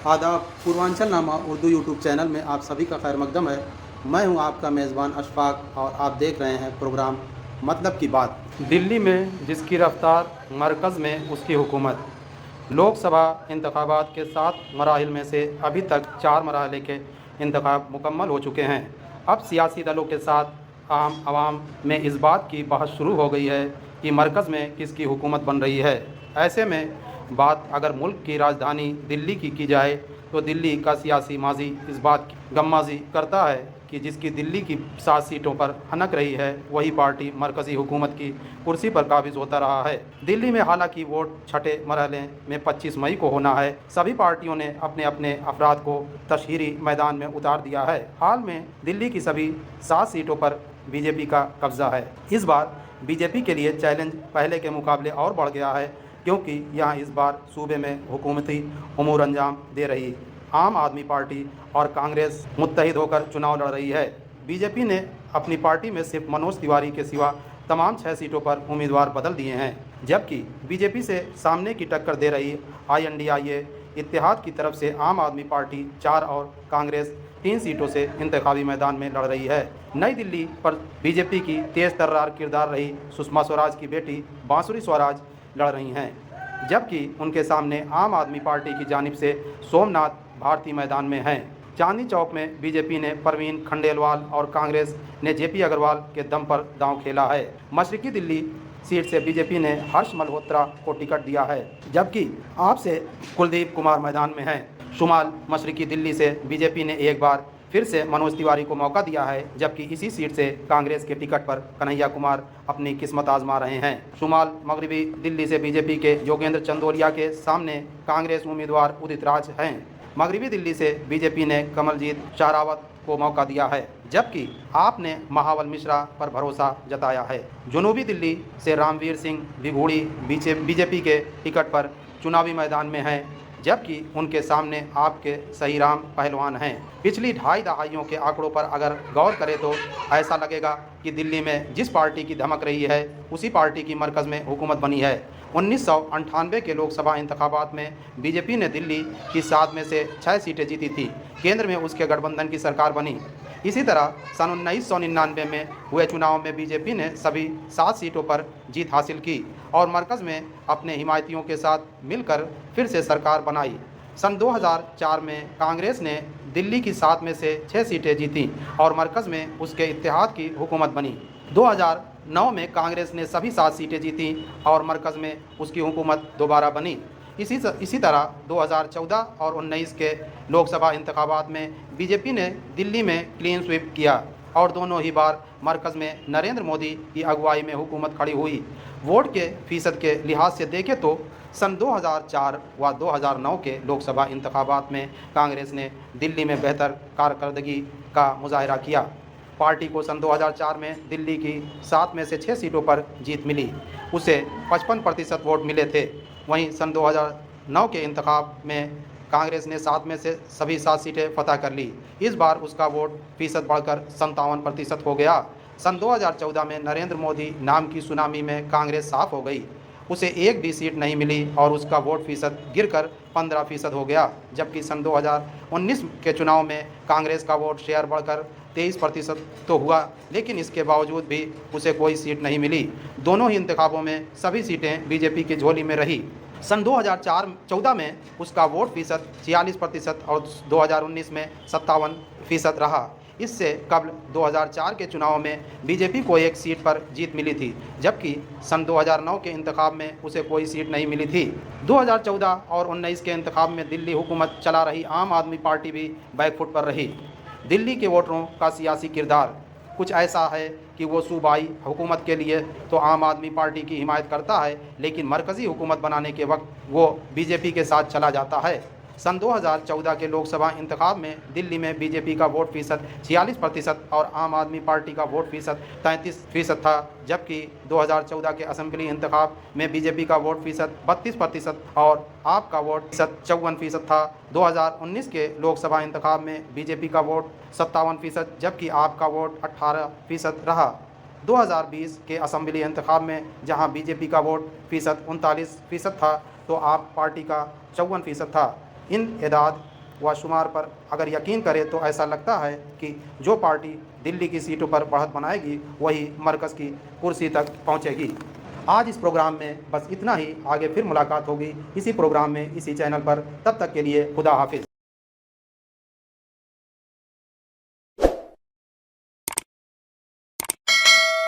आदाब। पूर्वांचल नामा Urdu YouTube channel में आप सभी का खैर मकदम है। मैं हूं आपका मेज़बान अशफाक और आप देख रहे हैं प्रोग्राम मतलब की बात। दिल्ली में जिसकी रफ्तार, मरकज़ में उसकी हुकूमत। लोकसभा इंतखाबात के 7 मराहिल में से अभी तक 4 मराहले के इंतखाब मुकम्मल हो चुके हैं। अब सियासी दलों के साथ आम आवाम में इस बात की बहस शुरू हो गई है कि मरकज़ में किसकी हुकूमत बन रही है। ऐसे में बात अगर मुल्क की राजधानी दिल्ली की जाए तो दिल्ली का सियासी माजी इस बात की गम्माजी करता है कि जिसकी दिल्ली की 7 सीटों पर हनक रही है वही पार्टी मरकज़ी हुकूमत की कुर्सी पर काबिज होता रहा है। दिल्ली में हालांकि वोट छठे मरहले में 25 मई को होना है। सभी पार्टियों ने अपने अपने अफराद को तशहीरी मैदान में उतार दिया है। हाल में दिल्ली की सभी 7 सीटों पर बीजेपी का कब्जा है। इस बार बीजेपी के लिए चैलेंज पहले के मुकाबले और बढ़ गया है, क्योंकि यहाँ इस बार सूबे में हुकूमती उमूर अंजाम दे रही आम आदमी पार्टी और कांग्रेस मुत्तहिद होकर चुनाव लड़ रही है। बीजेपी ने अपनी पार्टी में सिर्फ मनोज तिवारी के सिवा तमाम 6 सीटों पर उम्मीदवार बदल दिए हैं, जबकि बीजेपी से सामने की टक्कर दे रही INDIA इत्तेहाद की तरफ से आम आदमी पार्टी 4 और कांग्रेस 3 सीटों से इंतखाबी मैदान में लड़ रही है। नई दिल्ली पर बीजेपी की तेज़ तर्रार किरदार रही सुषमा स्वराज की बेटी बांसुरी स्वराज लड़ रही हैं, जबकि उनके सामने आम आदमी पार्टी की जानिब से सोमनाथ भारती मैदान में हैं। चांदनी चौक में बीजेपी ने परवीन खंडेलवाल और कांग्रेस ने JP अग्रवाल के दम पर दांव खेला है। मशरकी दिल्ली सीट से बीजेपी ने हर्ष मल्होत्रा को टिकट दिया है, जबकि आप से कुलदीप कुमार मैदान में हैं। शुमाल मशरकी दिल्ली से बीजेपी ने एक बार फिर से मनोज तिवारी को मौका दिया है, जबकि इसी सीट से कांग्रेस के टिकट पर कन्हैया कुमार अपनी किस्मत आजमा रहे हैं। शुमाल मगरबी दिल्ली से बीजेपी के योगेंद्र चंदोलिया के सामने कांग्रेस उम्मीदवार उदित राज हैं। मगरबी दिल्ली से बीजेपी ने कमलजीत शहरावत को मौका दिया है, जबकि आपने महावल मिश्रा पर भरोसा जताया है। जनूबी दिल्ली से रामवीर सिंह बिघूड़ी बीजेपी के टिकट पर चुनावी मैदान में हैं, जबकि उनके सामने आपके सही राम पहलवान हैं। पिछली 2.5 दहाइयों के आंकड़ों पर अगर गौर करें तो ऐसा लगेगा कि दिल्ली में जिस पार्टी की धमक रही है उसी पार्टी की मरकज़ में हुकूमत बनी है। 1998 के लोकसभा इंतखाबात में बीजेपी ने दिल्ली की 7 में से 6 सीटें जीती थी। केंद्र में उसके गठबंधन की सरकार बनी। इसी तरह सन 1999 में हुए चुनाव में बीजेपी ने सभी 7 सीटों पर जीत हासिल की और मरकज़ में अपने हिमायतियों के साथ मिलकर फिर से सरकार बनाई। सन 2004 में कांग्रेस ने दिल्ली की 7 में से 6 सीटें जीतीं और मरकज़ में उसके इत्तेहाद की हुकूमत बनी। 2009 में कांग्रेस ने सभी 7 सीटें जीतीं और मरकज़ में उसकी हुकूमत दोबारा बनी। इसी तरह 2014 और 19 के लोकसभा इंतखाबात में बीजेपी ने दिल्ली में क्लीन स्वीप किया और दोनों ही बार मरकज़ में नरेंद्र मोदी की अगुवाई में हुकूमत खड़ी हुई। वोट के फ़ीसद के लिहाज से देखें तो सन 2004 व 2009 के लोकसभा इंतखाबात में कांग्रेस ने दिल्ली में बेहतर कारकर्दगी का मुजाहरा किया। पार्टी को सन 2004 में दिल्ली की 7 में से 6 सीटों पर जीत मिली, उसे 55% वोट मिले थे। वहीं सन 2009 के इंतखाब में कांग्रेस ने 7 में से सभी 7 सीटें फतह कर ली। इस बार उसका वोट फ़ीसद बढ़कर 57% हो गया। सन 2014 में नरेंद्र मोदी नाम की सुनामी में कांग्रेस साफ हो गई, उसे एक भी सीट नहीं मिली और उसका वोट फ़ीसद गिरकर 15% हो गया, जबकि सन 2019 के चुनाव में कांग्रेस का वोट शेयर बढ़कर 23% तो हुआ, लेकिन इसके बावजूद भी उसे कोई सीट नहीं मिली। दोनों ही इंतखाबों में सभी सीटें बीजेपी की झोली में रही। सन 2014 में उसका वोट फ़ीसद 46% और 2019 में 57% रहा। इससे कबल 2004 के चुनाव में बीजेपी को एक सीट पर जीत मिली थी, जबकि सन 2009 के इंतखाब में उसे कोई सीट नहीं मिली थी। 2014 और 19 के इंतखाब में दिल्ली हुकूमत चला रही आम आदमी पार्टी भी बैकफुट पर रही। दिल्ली के वोटरों का सियासी किरदार कुछ ऐसा है कि वो सूबाई हुकूमत के लिए तो आम आदमी पार्टी की हिमायत करता है, लेकिन मरकज़ी हुकूमत बनाने के वक्त वो बीजेपी के साथ चला जाता है। सन 2014 के लोकसभा इंतखाब में दिल्ली में बीजेपी का वोट फ़ीसद 46% और आम आदमी पार्टी का वोट फ़ीसद 33% था, जबकि 2014 के असेंबली इंतखाब में बीजेपी का वोट फ़ीसद 32% और आप का वोट फ़ीसद 54% था। 2019 के लोकसभा इंतखाब में बीजेपी का वोट 57%, जबकि आप का वोट 18% रहा। 2020 के असेंबली इंतखाब में जहां बीजेपी का वोट फ़ीसद 39% था तो आप पार्टी का 54% था। इन एदाद व शुमार पर अगर यकीन करें तो ऐसा लगता है कि जो पार्टी दिल्ली की सीटों पर बढ़त बनाएगी वही मरकज़ की कुर्सी तक पहुंचेगी। आज इस प्रोग्राम में बस इतना ही। आगे फिर मुलाकात होगी इसी प्रोग्राम में, इसी चैनल पर। तब तक के लिए खुदा हाफिज़।